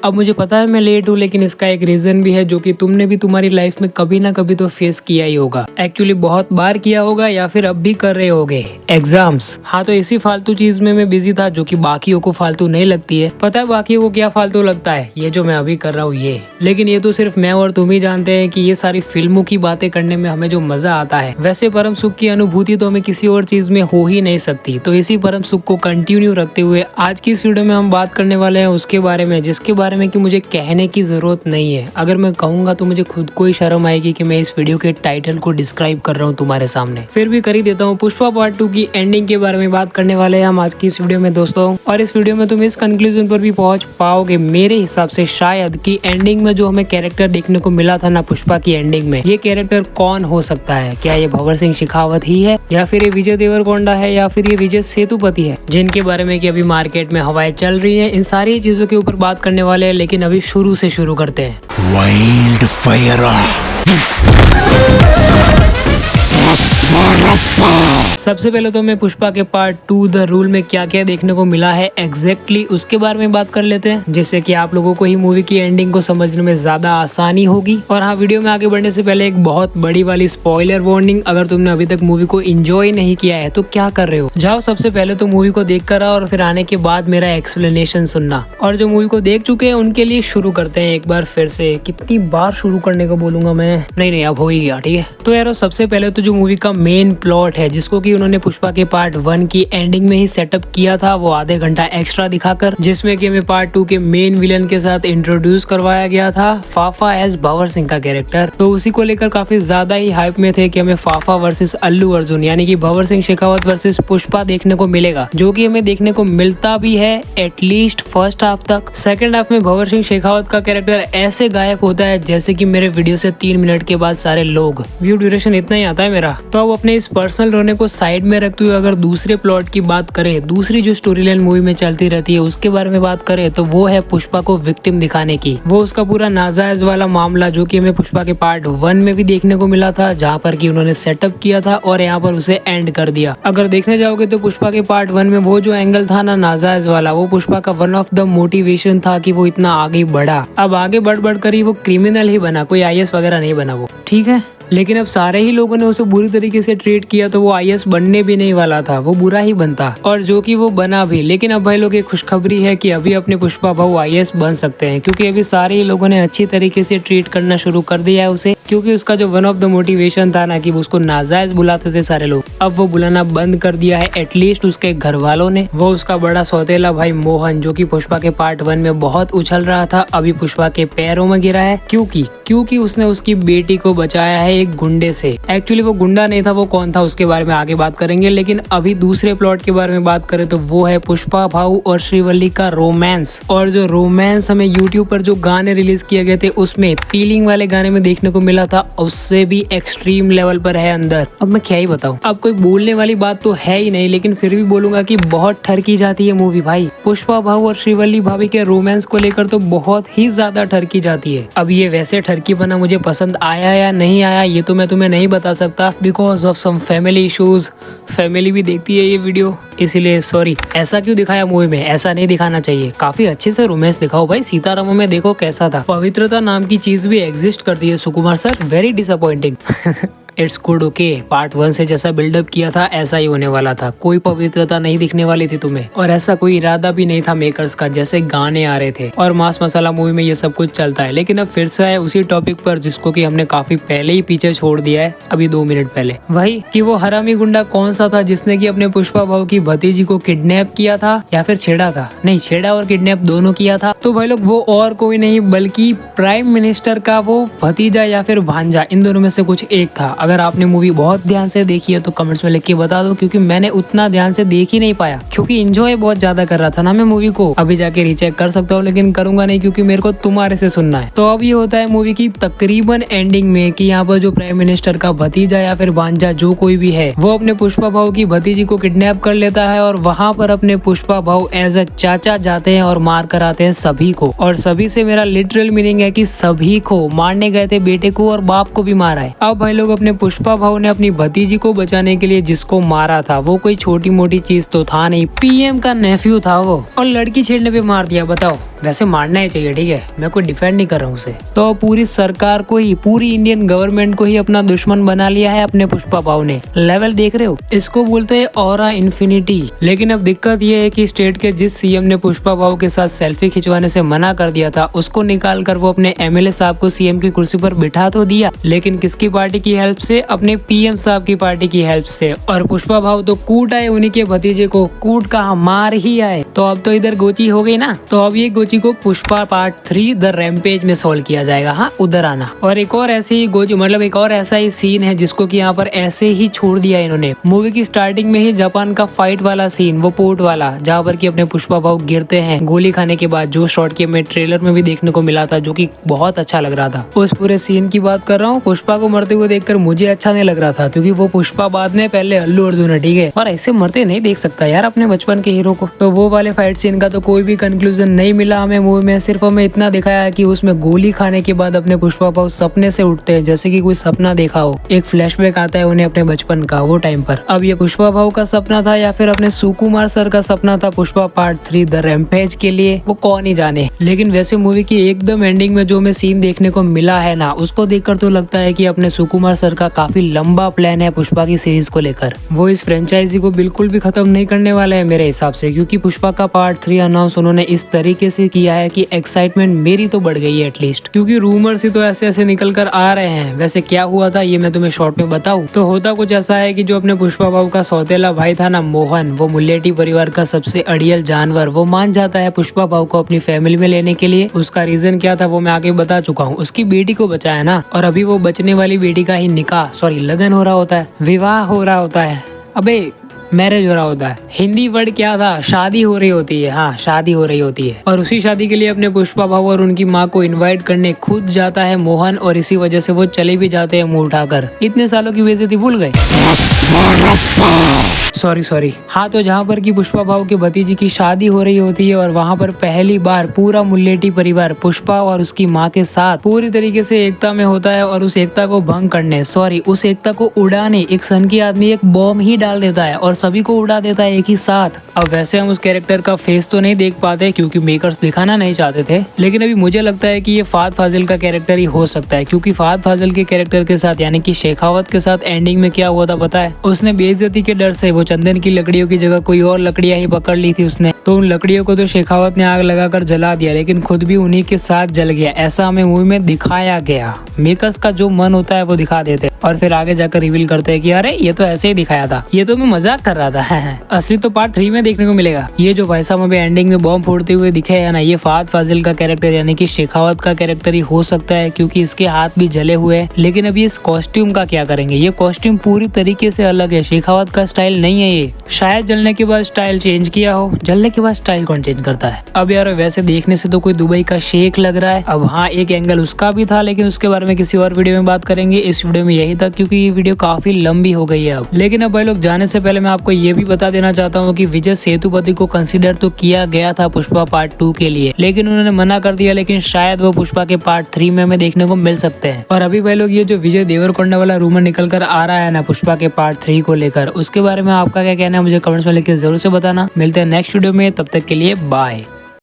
अब मुझे पता है मैं लेट हूँ, लेकिन इसका एक रीजन भी है जो कि तुमने भी तुम्हारी लाइफ में कभी ना कभी तो फेस किया ही होगा। एक्चुअली बहुत बार किया होगा या फिर अब भी कर रहे होगे, एग्जाम्स। हाँ, तो इसी फालतू चीज में मैं बिजी था जो कि बाकियों को फालतू नहीं लगती है। पता है बाकियों को क्या फालतू लगता है? ये जो मैं अभी कर रहा हूँ ये। लेकिन ये तो सिर्फ मैं और तुम ही जानते हैं कि ये सारी फिल्मों की बातें करने में हमें जो मजा आता है, वैसे परम सुख की अनुभूति तो हमें किसी और चीज में हो ही नहीं सकती। तो इसी परम सुख को कंटिन्यू रखते हुए आज की इस वीडियो में हम बात करने वाले हैं उसके बारे में जिसके बारे में कि मुझे कहने की जरूरत नहीं है। अगर मैं कहूंगा तो मुझे खुद को ही शर्म आएगी कि मैं इस वीडियो के टाइटल को डिस्क्राइब कर रहा हूँ तुम्हारे सामने। फिर भी कर ही देता हूँ। पुष्पा पार्ट 2 की एंडिंग के बारे में बात करने वाले हैं हम आज की इस वीडियो में दोस्तों। और इस वीडियो में तुम इस कंक्लूजन पर भी पहुंच पाओगे मेरे हिसाब से शायद कि एंडिंग में जो हमें कैरेक्टर देखने को मिला था ना पुष्पा की एंडिंग में, ये कैरेक्टर कौन हो सकता है। क्या ये भंवर सिंह शेखावत ही है, या फिर ये विजय देवरकोंडा है, या फिर ये विजय सेतुपति है, जिनके बारे में कि अभी मार्केट में हवाएं चल रही है। इन सारी चीजों के ऊपर बात करने वाले हैं, लेकिन अभी शुरू से शुरू करते हैं। वाइल्ड फायर सबसे पहले तो मैं पुष्पा के पार्ट 2 द रूल में क्या क्या देखने को मिला है एग्जैक्टली उसके बारे में बात कर लेते हैं, जिससे कि आप लोगों को ही मूवी की एंडिंग को समझने में ज्यादा आसानी होगी। और हाँ, वीडियो में आगे बढ़ने से पहले एक बहुत बड़ी वाली स्पॉइलर वार्निंग। अगर तुमने अभी तक मूवी को एंजॉय नहीं किया है तो क्या कर रहे हो, जाओ सबसे पहले तो मूवी को देख कर आओ और फिर आने के बाद मेरा एक्सप्लेनेशन सुनना। और जो मूवी को देख चुके हैं उनके लिए शुरू करते हैं एक बार फिर से। कितनी बार शुरू करने को बोलूंगा मैं? नहीं, अब हो ही गया, ठीक है। तो यार सबसे पहले तो जो मूवी का मेन प्लॉट है जिसको कि उन्होंने पुष्पा के पार्ट 1 की एंडिंग में ही सेटअप किया था, वो आधे घंटा एक्स्ट्रा दिखाकर, जिसमें कि हमें पार्ट 2 के मेन विलन के साथ इंट्रोड्यूस करवाया गया था फाफा एज भंवर सिंह का कैरेक्टर। तो उसी को लेकर काफी ज्यादा ही हाइप में थे कि हमें फाफा वर्सेस अल्लू अर्जुन यानी कि भंवर सिंह शेखावत वर्सेस पुष्पा देखने को मिलेगा, जो कि हमें देखने को मिलता भी है एटलीस्ट फर्स्ट हाफ तक। सेकेंड हाफ में भंवर सिंह शेखावत का कैरेक्टर ऐसे गायब होता है जैसे कि मेरे वीडियो से 3 मिनट के बाद सारे लोग। व्यू ड्यूरेशन इतना ही आता है मेरा। तो अब अपने इस पर्सनल रोने को साइड में रखते हुए अगर दूसरे प्लॉट की बात करें, दूसरी जो स्टोरी लाइन मूवी में चलती रहती है उसके बारे में बात करें, तो वो है पुष्पा को विक्टिम दिखाने की। वो उसका पूरा नाजायज वाला मामला जो कि हमें पुष्पा के पार्ट 1 में भी देखने को मिला था, जहाँ पर कि उन्होंने सेटअप किया था और यहाँ पर उसे एंड कर दिया। अगर देखने जाओगे तो पुष्पा के पार्ट 1 में वो जो एंगल था ना नाजायज वाला, वो पुष्पा का वन ऑफ द मोटिवेशन था कि वो इतना आगे बढ़ा। अब आगे बढ़ कर ही वो क्रिमिनल ही बना, कोई IAS वगैरह नहीं बना वो, ठीक है। लेकिन अब सारे ही लोगों ने उसे बुरी तरीके से ट्रीट किया तो वो IAS बनने भी नहीं वाला था, वो बुरा ही बनता, और जो कि वो बना भी। लेकिन अब भाई लोग एक खुशखबरी है कि अभी अपने पुष्पा भाऊ IAS बन सकते हैं, क्योंकि अभी सारे ही लोगों ने अच्छी तरीके से ट्रीट करना शुरू कर दिया है उसे। क्योंकि उसका जो वन ऑफ द मोटिवेशन था ना कि उसको नाजायज बुलाते थे सारे लोग, अब वो बुलाना बंद कर दिया है एटलीस्ट उसके घर वालों ने। वो उसका बड़ा सौतेला भाई मोहन जो कि पुष्पा के पार्ट 1 में बहुत उछल रहा था, अभी पुष्पा के पैरों में गिरा है। क्योंकि उसने उसकी बेटी को बचाया है एक गुंडे से। एक्चुअली वो गुंडा नहीं था, वो कौन था उसके बारे में आगे बात करेंगे। लेकिन अभी दूसरे प्लॉट के बारे में बात करें तो वो है पुष्पा भाऊ और श्रीवल्ली का रोमांस। और जो रोमांस हमें यूट्यूब पर जो गाने रिलीज किए गए थे उसमें फीलिंग वाले गाने में देखने को मिला था, उससे भी एक्सट्रीम लेवल पर है अंदर। अब मैं क्या ही बताऊं, अब कोई बोलने वाली बात तो है ही नहीं, लेकिन फिर भी बोलूंगा कि बहुत ठरकी जाती है मूवी भाई। पुष्पा भाऊ और श्रीवल्ली भाभी के रोमांस को लेकर तो बहुत ही ज्यादा ठरकी जाती है। अब ये वैसे ठरकी बना मुझे पसंद आया या नहीं आया ये तो मैं तुम्हें नहीं बता सकता, because of some family issues. Family भी देखती है ये वीडियो, इसीलिए सॉरी। ऐसा क्यों दिखाया मूवी में, ऐसा नहीं दिखाना चाहिए। काफी अच्छे से रोमांस दिखाओ भाई। सीतारामों में देखो कैसा था। पवित्रता नाम की चीज भी एग्जिस्ट करती है Sukumar sir, very disappointing. It's good okay. Part 1 से जैसा बिल्डअप किया था ऐसा ही होने वाला था, कोई पवित्रता नहीं दिखने वाली थी तुम्हें, और ऐसा कोई इरादा भी नहीं था मेकर्स का, जैसे गाने आ रहे थे। और मास मसाला मूवी में ये सब कुछ चलता है। लेकिन अब फिर से आए उसी टॉपिक पर जिसको कि हमने काफी पहले ही पीछे छोड़ दिया है, अभी 2 मिनट पहले। वही कि वो हरामी गुंडा कौन सा था जिसने कि अपने पुष्पा भाऊ की भतीजी को किडनैप किया था या फिर छेड़ा था, नहीं छेड़ा और किडनैप दोनों किया था। तो भाई लोग वो और कोई नहीं बल्कि प्राइम मिनिस्टर का वो भतीजा या फिर भांजा, इन दोनों में से कुछ एक था। अगर आपने मूवी बहुत ध्यान से देखी है तो कमेंट्स में लिख के बता दो, क्योंकि मैंने उतना ध्यान से देख ही नहीं पाया, क्योंकि एंजॉय बहुत ज्यादा कर रहा था ना मैं मूवी को। अभी जाके रीचेक कर सकता हूँ, लेकिन करूंगा नहीं क्योंकि मेरे को तुम्हारे से सुनना है। तो अब ये होता है मूवी की तकरीबन एंडिंग में कि यहाँ पर जो प्राइम मिनिस्टर का भतीजा या फिर भांजा जो कोई भी है, वो अपने पुष्पा भाऊ की भतीजी को किडनैप कर लेता है और वहाँ पर अपने पुष्पा भाऊ एज अ चाचा जाते हैं और मार कर आते हैं सभी को। और सभी से मेरा लिटरल मीनिंग है कि सभी को मारने गए थे, बेटे को और बाप को भी मारा है। अब भाई लोग अपने पुष्पा भाऊ ने अपनी भतीजी को बचाने के लिए जिसको मारा था वो कोई छोटी मोटी चीज तो था नहीं, PM का नेफ्यू था वो, और लड़की छेड़ने पे मार दिया। बताओ वैसे मारना ही चाहिए, ठीक है, मैं कोई डिफेंड नहीं कर रहा हूँ उसे। तो पूरी सरकार को ही, पूरी इंडियन गवर्नमेंट को ही अपना दुश्मन बना लिया है अपने पुष्पा भाव ने। लेवल देख रहे हो, इसको बोलते हैं ऑरा इन्फिनिटी। लेकिन अब दिक्कत ये है कि स्टेट के जिस सीएम ने पुष्पा भाव के साथ सेल्फी खिंचवाने से मना कर दिया था, उसको निकाल कर वो अपने एमएलए साहब को सीएम की कुर्सी पर बिठा तो दिया, लेकिन किसकी पार्टी की हेल्प से? अपने पीएम साहब की पार्टी की हेल्प से। और पुष्पा भाव तो कूट आए उन्हीं के भतीजे को, कूट कहा, मार ही आए। तो अब तो इधर गोची हो गई ना, तो अब ये गोची को पुष्पा पार्ट 3 द रैम्पेज में सोल्व किया जाएगा। हाँ, उधर आना। और एक और ऐसी गोची, मतलब एक और ऐसा ही सीन है जिसको कि यहाँ पर ऐसे ही छोड़ दिया इन्होंने। मूवी की स्टार्टिंग में ही जापान का फाइट वाला सीन, वो पोर्ट वाला, जहाँ पर कि अपने पुष्पा भाव गिरते हैं गोली खाने के बाद, जो शॉट के मैं ट्रेलर में भी देखने को मिला था, जो कि बहुत अच्छा लग रहा था। उस पूरे सीन की बात कर रहा हूँ। पुष्पा को मरते हुए देखकर मुझे अच्छा नहीं लग रहा था, क्योंकि वो पुष्पा बाद में पहले अल्लू अर्जुन है, ठीक है, और ऐसे मरते नहीं देख सकता यार अपने बचपन के हीरो को। तो वो वाले फाइट सीन का तो कोई भी कंक्लूजन नहीं मिला हमें मूवी में। सिर्फ हमें इतना दिखाया है कि उसमें गोली खाने के बाद अपने पुष्पा भाव सपने से उठते हैं, जैसे कि कोई सपना देखा हो। एक फ्लैशबैक आता है उन्हें अपने बचपन का, वो टाइम पर। अब ये पुष्पा भाव का सपना था या फिर अपने सुकुमार सर का सपना था पुष्पा पार्ट 3 द रैम्पेज के लिए, वो कौन ही जाने। लेकिन वैसे मूवी की एकदम एंडिंग में जो हमें सीन देखने को मिला है ना, उसको देखकर तो लगता है कि अपने सुकुमार सर का काफी लंबा प्लान है पुष्पा की सीरीज को लेकर। वो इस फ्रेंचाइजी को बिल्कुल भी खत्म नहीं करने वाले हैं मेरे हिसाब से, क्योंकि पुष्पा का पार्ट 3 अनाउंस उन्होंने इस तरीके से किया है कि एक्साइटमेंट मेरी तो बढ़ गई है एटलीस्ट, क्योंकि रूमर्स ही तो ऐसे ऐसे निकल कर आ रहे हैं। वैसे क्या हुआ था ये मैं तुम्हें शॉर्ट में बताऊं तो होता कुछ ऐसा है कि जो अपने पुष्पा भाव का सौतेला भाई था ना मोहन, वो मुल्लेटी परिवार का सबसे अड़ियल जानवर, वो मान जाता है पुष्पा भाव को अपनी फैमिली में लेने के लिए। उसका रीजन क्या था वो मैं आगे बता चुका हूँ। उसकी बेटी को बचाया ना, और अभी वो बचने वाली बेटी का ही निकाह, सॉरी लगन हो रहा होता है, विवाह हो रहा होता है, अबे मैरिज हो रहा होता है। हिंदी वर्ड क्या था, शादी हो रही होती है। हाँ, शादी हो रही होती है। और उसी शादी के लिए अपने पुष्पा भाव और उनकी माँ को इनवाइट करने खुद जाता है मोहन, और इसी वजह से वो चले भी जाते हैं मुंह उठाकर। इतने सालों की बेइज्जती भूल गए। सॉरी। हाँ, तो जहाँ पर की पुष्पा भाव के भतीजी की शादी हो रही होती है, और वहाँ पर पहली बार पूरा मुल्लेटी परिवार पुष्पा और उसकी माँ के साथ पूरी तरीके से एकता में होता है, और उस एकता को भंग करने, उस एकता को उड़ाने एक सन की आदमी एक बॉम्ब ही डाल देता है और सभी को उड़ा देता है एक ही साथ। अब वैसे हम उस कैरेक्टर का फेस तो नहीं देख पाते क्योंकि मेकर्स दिखाना नहीं चाहते थे, लेकिन अभी मुझे लगता है कि ये फाद फाजिल का कैरेक्टर ही हो सकता है, क्योंकि फाद फाजिल के कैरेक्टर के साथ यानी कि शेखावत के साथ एंडिंग में क्या हुआ था पता है? उसने बेइज्जती के डर से वो चंदन की लकड़ियों की जगह कोई और लकड़ियां ही पकड़ ली थी उसने, तो उन लकड़ियों को तो शेखावत ने आग लगाकर जला दिया, लेकिन खुद भी उन्हीं के साथ जल गया। ऐसा हमें मूवी में दिखाया गया। मेकर्स का जो मन होता है वो दिखा देते और फिर आगे जाकर रिवील करते हैं कि अरे ये तो ऐसे ही दिखाया था, ये तो मैं मजाक कर रहा था। असली तो पार्ट 3 में देखने को मिलेगा। ये जो भाई साहब हमें एंडिंग में बॉम्ब फोड़ते हुए दिखे है ना, ये फाद फाजिल का कैरेक्टर यानी कि शेखावत का कैरेक्टर ही हो सकता है, क्योंकि इसके हाथ भी जले हुए हैं। लेकिन अभी इस कॉस्ट्यूम का क्या करेंगे? ये कॉस्ट्यूम पूरी तरीके से अलग है, शेखावत का स्टाइल नहीं है ये। शायद जलने के बाद स्टाइल चेंज किया हो। जलने के बाद स्टाइल कौन चेंज करता है? अब यार वैसे देखने से तो कोई दुबई का शेख लग रहा है। अब हाँ, एक एंगल उसका भी था, लेकिन उसके बारे में किसी और वीडियो में बात करेंगे। इस वीडियो में यही तक, क्योंकि ये वीडियो काफी लंबी हो गई है अब। लेकिन अब भाई लोग जाने से पहले मैं आपको ये भी बता देना चाहता हूँ कि विजय सेतुपति को कंसीडर तो किया गया था पुष्पा पार्ट 2 के लिए, लेकिन उन्होंने मना कर दिया। लेकिन शायद वो पुष्पा के पार्ट 3 में हमें देखने को मिल सकते हैं। और अभी भाई लोग ये जो विजय देवरकोंडा वाला रूमर निकल कर आ रहा है ना पुष्पा के पार्ट 3 को लेकर, उसके बारे में आपका क्या कहना है मुझे कमेंट्स में लिख के जरूर से बताना। मिलते हैं नेक्स्ट वीडियो में, तब तक के लिए बाय।